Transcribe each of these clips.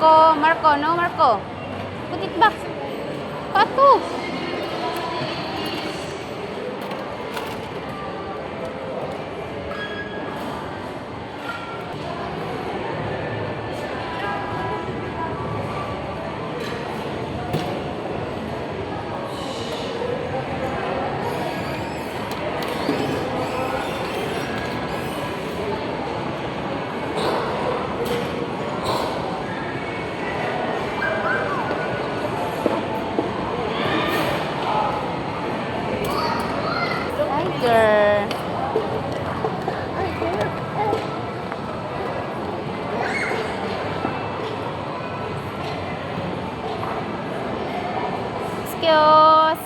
Marco, Marco, no, Marco. Put it back. Pato. Tiger. Excuse.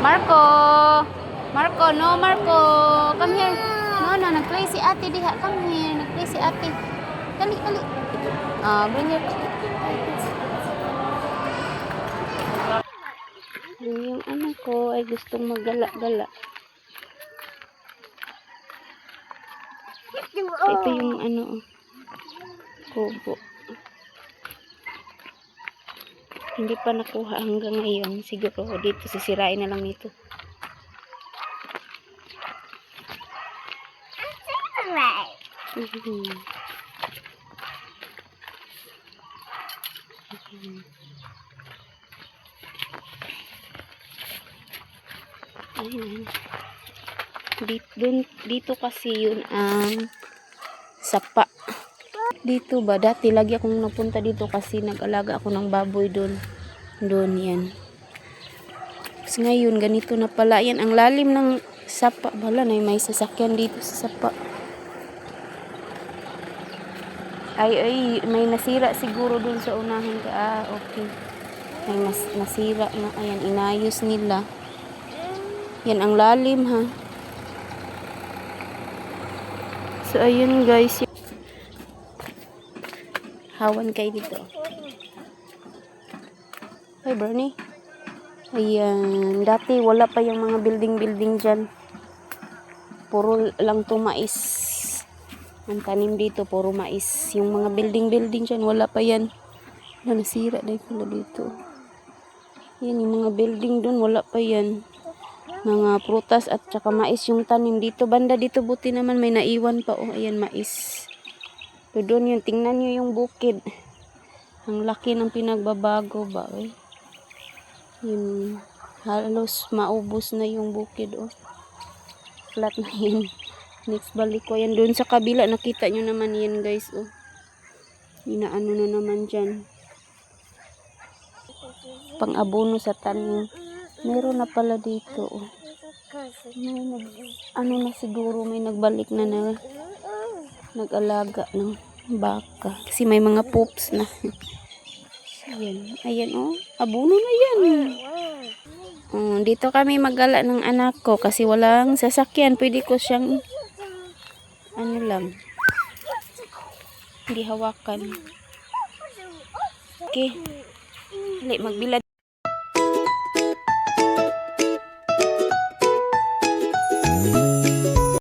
Marco. Marco, no, Marco. Come here. No, nag-play si ate diha. Come here. Nag-play si ate. Dali, dali. Bring your... Yung anak ko ay gustong maggala-gala. Ito yung ano, kubo. Hindi pa nakuha hanggang ngayon. Siguro dito sisirain na lang nito. Ayan. Dito kasi yun ang sapa. Dito ba? Dati lagi akong napunta dito kasi nag-alaga ako ng baboy doon. Doon yan. Kasi ngayon ganito na pala. Yan ang lalim ng sapa. Bala na may sasakyan dito sa sapa. Ay, may nasira siguro doon sa unahan ka. Okay. May nasira na. Ayan, inayos nila. Yan ang lalim ha. So ayun guys. Hawan kayo dito. Hi Bernie. Ayan. Dati wala pa yung mga building dyan. Puro lang to mais. Ang tanim dito puro mais. Yung mga building dyan wala pa yan. Nasira dahil pala dito. Yan yung mga building dun wala pa yan. Mga prutas at saka mais yung tanim dito. Banda dito buti naman may naiwan pa. Oh, ayan mais. So doon yun. Tingnan nyo yung bukid. Ang laki ng pinagbabago ba. Eh? Yun. Halos maubos na yung bukid. Oh. Flat na yun. Next balik ko. Yan doon sa kabila. Nakita nyo naman yan guys. Oh. Inaano na naman dyan. Pang-abono sa tanim. Meron na pala dito. Oh. Ano na siguro may nagbalik na nag-alaga ng baka. Kasi may mga poops na. Ayan. Ayan oh. Abono na yan. Dito kami magala ng anak ko kasi walang sasakyan. Pwede ko siyang ano lang. Hindi hawakan. Okay. Dali, magbilad.